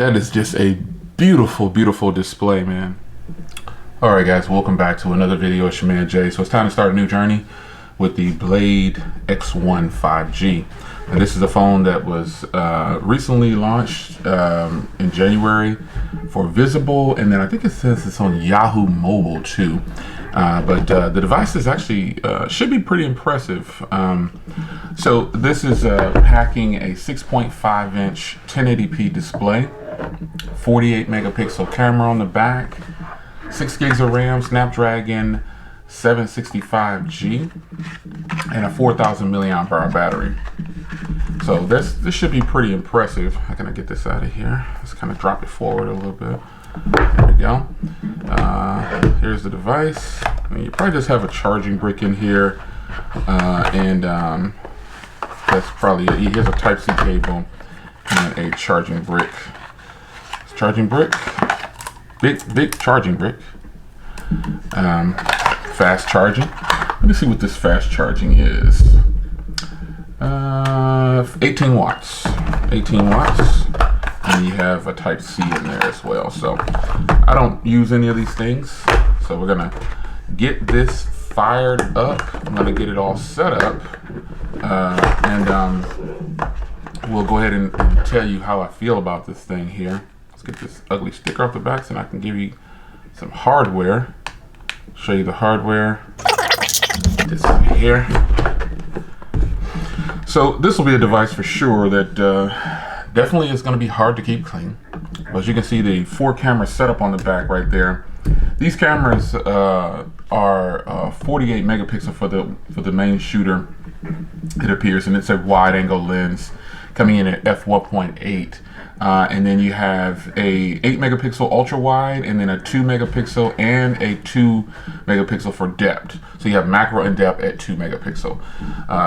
That is just a beautiful, beautiful display, man. All right, guys, welcome back to another video. It's your man Jay. So it's time to start a new journey with the Blade X1 5G. And this is a phone that was recently launched in January for Visible, and then I think it says it's on Yahoo Mobile too. But the device is actually should be pretty impressive. So this is packing a 6.5-inch 1080p display, 48 megapixel camera on the back, 6 gigs of RAM, Snapdragon 765G, and a 4,000 milliamp hour battery. So this should be pretty impressive. How can I get this out of here? Let's kind of drop it forward a little bit. There we go. Here's the device. You probably just have a charging brick in here, and that's probably it. Here's a Type-C cable and a charging brick. Charging brick, big charging brick. Fast charging. Let me see what this fast charging is. 18 watts. 18 watts. And you have a Type-C in there as well. So I don't use any of these things. So we're gonna get this fired up. I'm gonna get it all set up. And we'll go ahead and tell you how I feel about this thing here. Let's get this ugly sticker off the back so I can give you some hardware. Show you the hardware. This over here. So this will be a device for sure that definitely is going to be hard to keep clean. As you can see, the 4 camera setup on the back right there. These cameras are 48 megapixel for the main shooter, it appears, and it's a wide angle lens coming in at f1.8. And then you have a 8 megapixel ultra wide, and then a 2 megapixel and a 2 megapixel for depth. So you have macro and depth at 2 megapixel.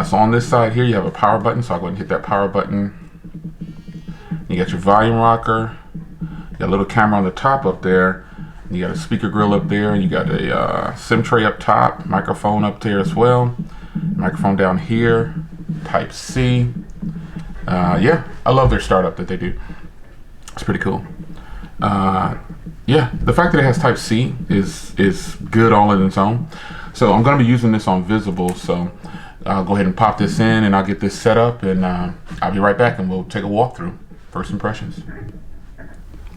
So on this side here, you have a power button. So I'll go ahead and hit that power button. You got your volume rocker. You got a little camera on the top up there. You got a speaker grill up there. You got a SIM tray up top, microphone up there as well. Microphone down here, Type-C. Yeah, I love their startup that they do. It's pretty cool. Yeah, the fact that it has Type-C is good all in its own. So I'm going to be using this on Visible. So I'll go ahead and pop this in, and I'll get this set up, and I'll be right back, and we'll take a walkthrough. First impressions.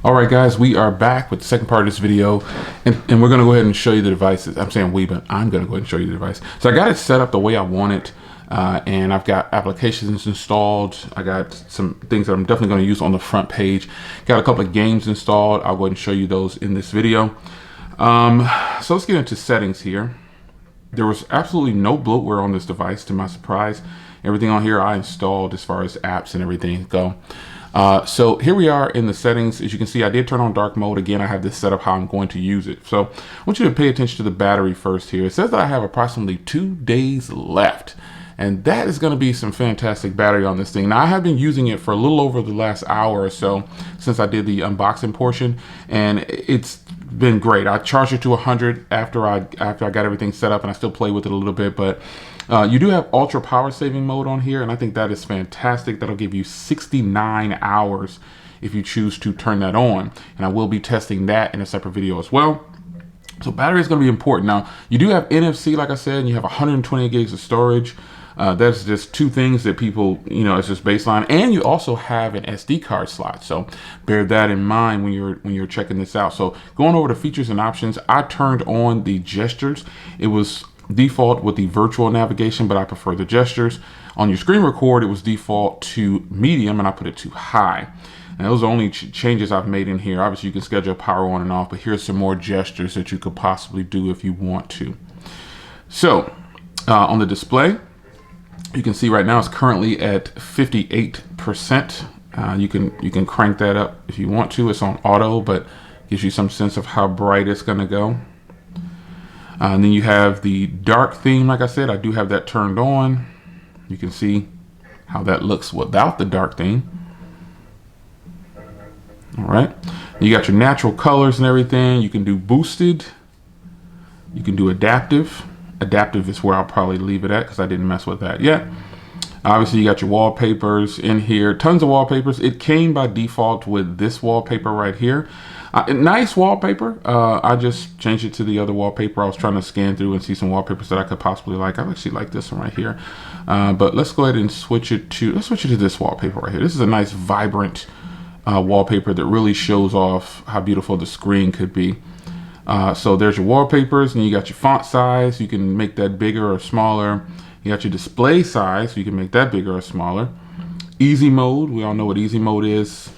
All right, guys, we are back with the second part of this video, and we're going to go ahead and show you the devices. I'm saying we, but I'm going to go ahead and show you the device. So I got it set up the way I want it. And I've got applications installed. I got some things that I'm definitely going to use on the front page. Got a couple of games installed. I'll go ahead and show you those in this video. So let's get into settings here. There was absolutely no bloatware on this device, to my surprise. Everything on here I installed as far as apps and everything go. So here we are in the settings. As you can see, I did turn on dark mode. Again, I have this set up how I'm going to use it. So I want you to pay attention to the battery first here. It says that I have approximately 2 days left. And that is going to be some fantastic battery on this thing. Now, I have been using it for a little over the last hour or so since I did the unboxing portion, and it's been great. I charged it to 100 after I got everything set up, and I still play with it a little bit. But you do have ultra power saving mode on here, and I think that is fantastic. That'll give you 69 hours if you choose to turn that on, and I will be testing that in a separate video as well. So battery is going to be important. Now, you do have NFC, like I said, and you have 120 gigs of storage. That's just 2 things that people, it's just baseline. And you also have an SD card slot. So bear that in mind when you're checking this out. So going over the features and options, I turned on the gestures. It was default with the virtual navigation, but I prefer the gestures. On your screen record, it was default to medium, and I put it to high. And those are only changes I've made in here. Obviously, you can schedule power on and off, but here's some more gestures that you could possibly do if you want to. So on the display, you can see right now it's currently at 58%. You can crank that up if you want to. It's on auto, but gives you some sense of how bright it's going to go. And then you have the dark theme. Like I said, I do have that turned on. You can see how that looks without the dark theme. All right. You got your natural colors and everything. You can do boosted. You can do adaptive. Adaptive is where I'll probably leave it at because I didn't mess with that yet. Obviously, you got your wallpapers in here, tons of wallpapers. It came by default with this wallpaper right here. Nice wallpaper. I just changed it to the other wallpaper. I was trying to scan through and see some wallpapers that I could possibly like. I actually like this one right here. But let's go ahead and switch it to this wallpaper right here. This is a nice, vibrant wallpaper that really shows off how beautiful the screen could be. So there's your wallpapers, and you got your font size. You can make that bigger or smaller. You got your display size, so you can make that bigger or smaller. Easy mode, we all know what easy mode is.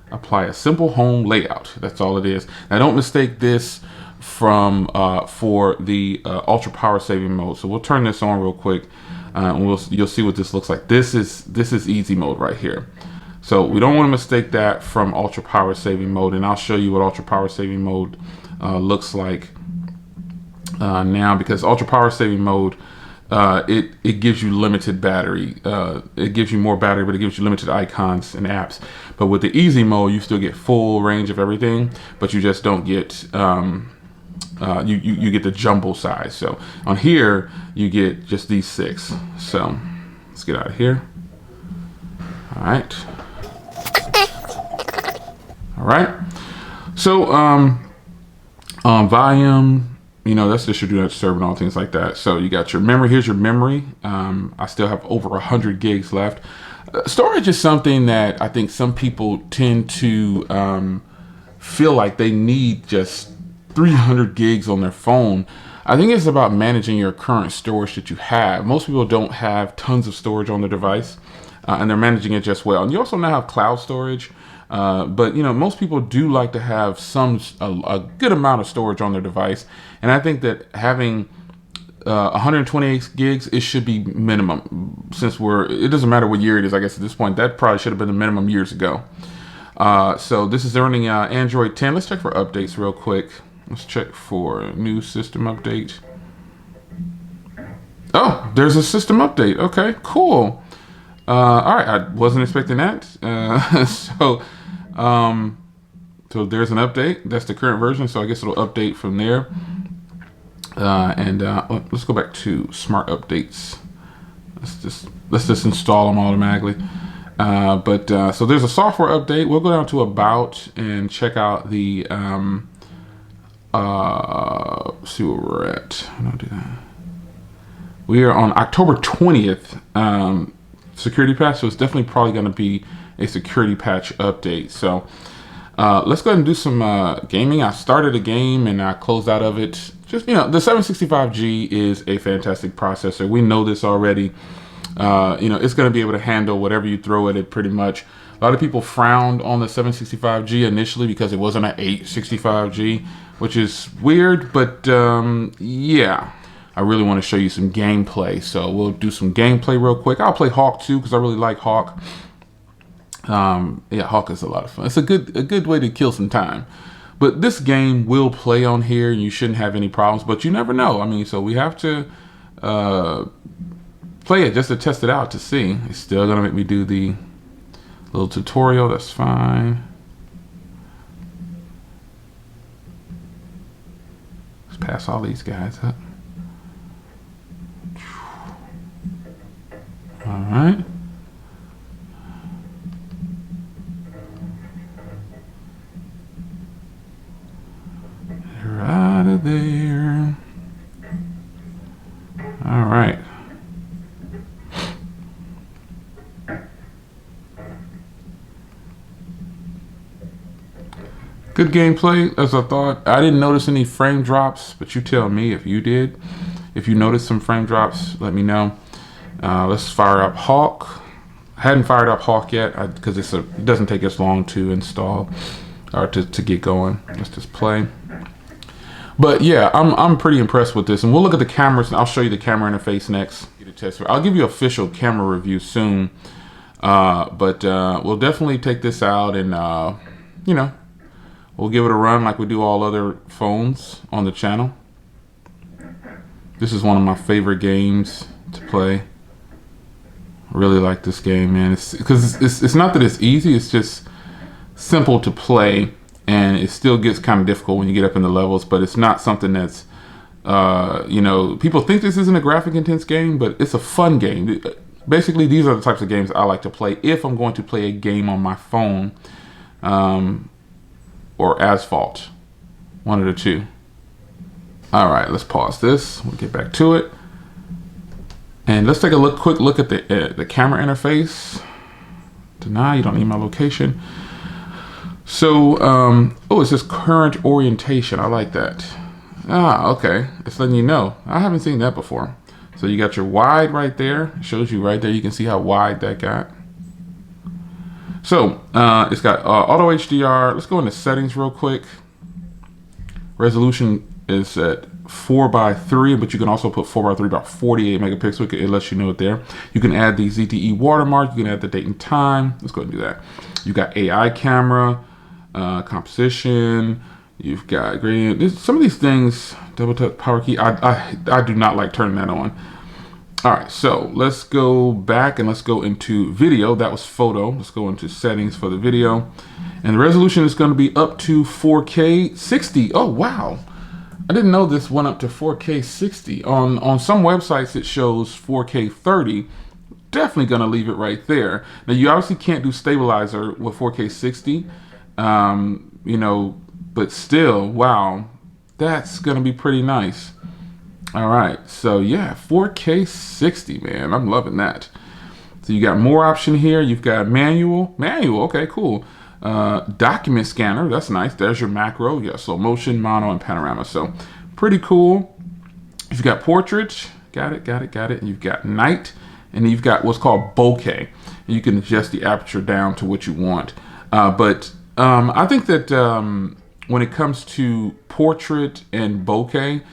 Apply a simple home layout. That's all it is. Now don't mistake this from for the ultra power saving mode. So we'll turn this on real quick, and you'll see what this looks like. This is easy mode right here. So we don't want to mistake that from ultra power saving mode, and I'll show you what ultra power saving mode looks like now, because ultra power saving mode, it gives you limited battery. It gives you more battery, but it gives you limited icons and apps. But with the easy mode, you still get full range of everything, but you just don't get you get the jumbo size. So on here, you get just these 6. So let's get out of here. All right. All right. So volume. You know, that's just your do not disturb and all things like that. So you got your memory. Here's your memory. I still have over 100 gigs left. Storage is something that I think some people tend to feel like they need just 300 gigs on their phone. I think it's about managing your current storage that you have. Most people don't have tons of storage on their device, and they're managing it just well. And you also now have cloud storage. But you know, most people do like to have a good amount of storage on their device, and I think that having 128 gigs, it should be minimum, since it doesn't matter what year it is. I guess at this point, that probably should have been the minimum years ago. So this is running Android 10. Let's check for updates real quick. Let's check for a new system update. Oh, there's a system update. Okay, cool. All right, I wasn't expecting that. So there's an update. That's the current version. So I guess it'll update from there. Let's go back to smart updates. Let's just install them automatically. So there's a software update. We'll go down to about and check out the see where we're at. How do I do that? We are on October 20th. Security patch, so it's definitely probably going to be a security patch update. So let's go ahead and do some gaming. I started a game and I closed out of it. Just, you know, the 765G is a fantastic processor. We know this already. You know, it's going to be able to handle whatever you throw at it pretty much. A lot of people frowned on the 765G initially because it wasn't an 865G, which is weird, but yeah. I really want to show you some gameplay, so we'll do some gameplay real quick. I'll play Hawk too, because I really like Hawk. Yeah, Hawk is a lot of fun. It's a good way to kill some time. But this game will play on here, and you shouldn't have any problems. But you never know. I mean, so we have to play it just to test it out to see. It's still gonna make me do the little tutorial. That's fine. Let's pass all these guys up. All right. You're out of there. All right. Good gameplay, as I thought. I didn't notice any frame drops, but you tell me if you did. If you noticed some frame drops, let me know. Let's fire up Hawk. I hadn't fired up Hawk yet because it doesn't take as long to install or to get going. Let's just play. But yeah, I'm pretty impressed with this, and we'll look at the cameras. And I'll show you the camera interface next. I'll give you an official camera review soon, but we'll definitely take this out and you know, we'll give it a run like we do all other phones on the channel. This is one of my favorite games to play. I really like this game, man. It's not that it's easy, it's just simple to play, and it still gets kind of difficult when you get up in the levels, but it's not something that's you know, people think this isn't a graphic intense game, but it's a fun game. basically these are the types of games I like to play if I'm going to play a game on my phone, or Asphalt, one of the two. All right, let's pause this. We'll get back to it, and let's take a quick look at the camera interface. Deny, you don't need my location. So, oh, it says current orientation. I like that. Ah, okay. It's letting you know. I haven't seen that before. So you got your wide right there. It shows you right there. You can see how wide that got. So, it's got auto HDR. Let's go into settings real quick. Resolution is at 4:3, but you can also put 4:3, about 48 megapixel. It lets you know it there. You can add the ZTE watermark. You can add the date and time. Let's go ahead and do that. You got AI camera, composition. You've got gradient. Some of these things, double tap power key. I do not like turning that on. All right, so let's go back and let's go into video. That was photo. Let's go into settings for the video, and the resolution is going to be up to 4K 60. Oh wow. I didn't know this went up to 4K 60. On some websites it shows 4K 30. Definitely gonna leave it right there. Now you obviously can't do stabilizer with 4K 60, you know, but still, wow, that's gonna be pretty nice. All right, so yeah, 4K 60, man, I'm loving that. So you got more option here. You've got manual, okay, cool. Document scanner, that's nice. There's your macro. You got slow motion, mono, and panorama. So pretty cool. You've got portrait, got it. And you've got night, and you've got what's called bokeh. And you can adjust the aperture down to what you want. But I think that when it comes to portrait and bokeh,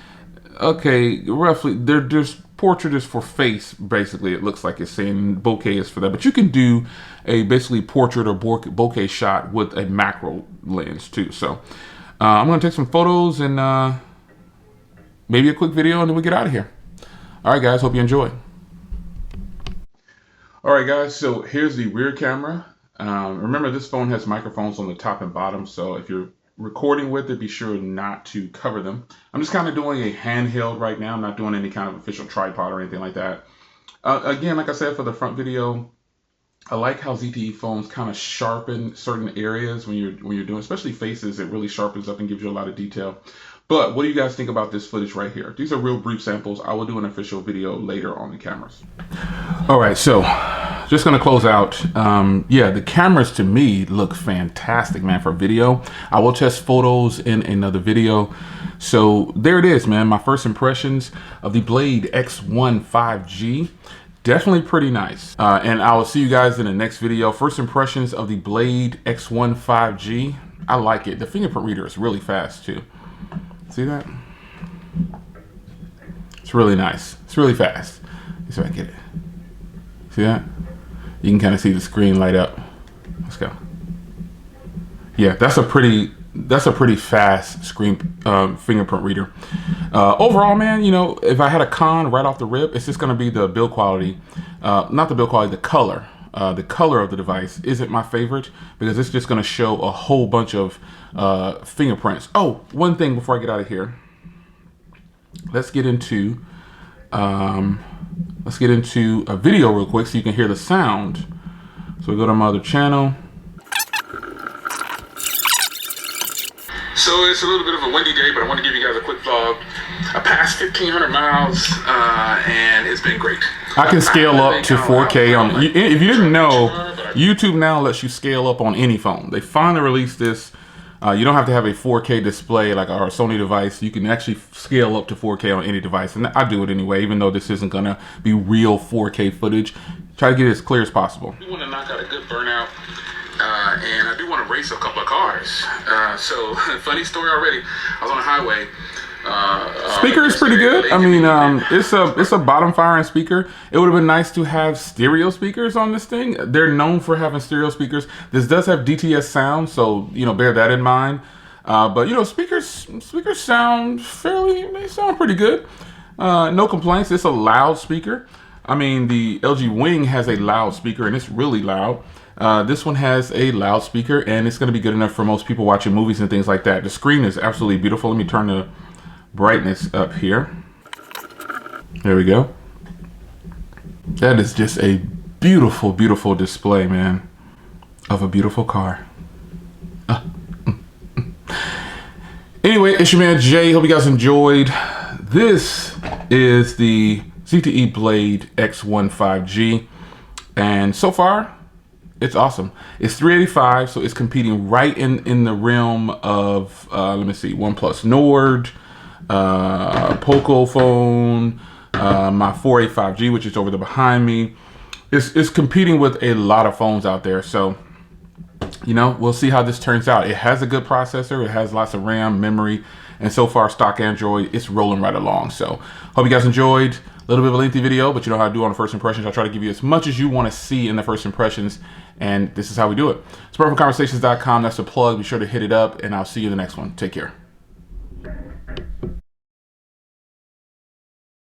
okay, roughly, there's portrait is for face, basically. It looks like it's saying bokeh is for that, but you can do a basically portrait or bokeh shot with a macro lens too. So I'm gonna take some photos and maybe a quick video, and then we get out of here. All right, guys, hope you enjoy. All right, guys, so here's the rear camera. Remember, this phone has microphones on the top and bottom, so if you're recording with it, be sure not to cover them. I'm just kind of doing a handheld right now. I'm not doing any kind of official tripod or anything like that. Again, like I said, for the front video, I like how ZTE phones kind of sharpen certain areas when you're doing, especially faces. It really sharpens up and gives you a lot of detail. But what do you guys think about this footage right here? These are real brief samples. I will do an official video later on the cameras. All right, so just gonna close out. Yeah, the cameras to me look fantastic, man, for video. I will test photos in another video. So there it is, man. My first impressions of the Blade X1 5G. Definitely pretty nice. And I will see you guys in the next video. First impressions of the Blade X1 5G. I like it. The fingerprint reader is really fast too. See that? It's really nice. It's really fast. Let's see if I can get it. See that? You can kind of see the screen light up. Let's go. Yeah, that's a pretty fast screen fingerprint reader. Overall, man, you know, if I had a con right off the rip, it's just going to be the build quality. Not the build quality, the color. The color of the device isn't my favorite because it's just going to show a whole bunch of fingerprints. Oh, one thing before I get out of here. Let's get into a video real quick so you can hear the sound. So we go to my other channel. So it's a little bit of a windy day, but I want to give you guys a quick vlog. I passed 1,500 miles, and it's been great. I can scale up to 4K on. If you didn't know, YouTube now lets you scale up on any phone. They finally released this. You don't have to have a 4K display like our Sony device. You can actually scale up to 4K on any device, and I do it anyway. Even though this isn't gonna be real 4K footage, try to get it as clear as possible. I do want to knock out a good burnout. And I do want to race a couple of cars. So funny story already. I was on the highway. Speaker is pretty good. I mean, it's a bottom firing speaker. It would have been nice to have stereo speakers on this thing. They're known for having stereo speakers. This does have DTS sound, so you know, bear that in mind. But you know, speakers sound they sound pretty good. No complaints. It's a loud speaker. I mean, the LG Wing has a loud speaker, and it's really loud. This one has a loudspeaker, and it's going to be good enough for most people watching movies and things like that. The screen is absolutely beautiful. Let me turn the brightness up here. There we go. That is just a beautiful, beautiful display, man, of a beautiful car. Anyway, it's your man Jay. Hope you guys enjoyed. This is the ZTE Blade X1 5G, and so far, it's awesome. It's $385, so it's competing right in the realm of let me see, OnePlus Nord, Poco phone, my 485G, which is over there behind me. It's competing with a lot of phones out there, so you know, we'll see how this turns out. It has a good processor, it has lots of RAM, memory, and so far stock Android, it's rolling right along. So hope you guys enjoyed. A little bit of a lengthy video, but you know how I do on the first impressions. I try to give you as much as you want to see in the first impressions, and this is how we do it. It's perfectconversations.com. That's the plug. Be sure to hit it up, and I'll see you in the next one. Take care.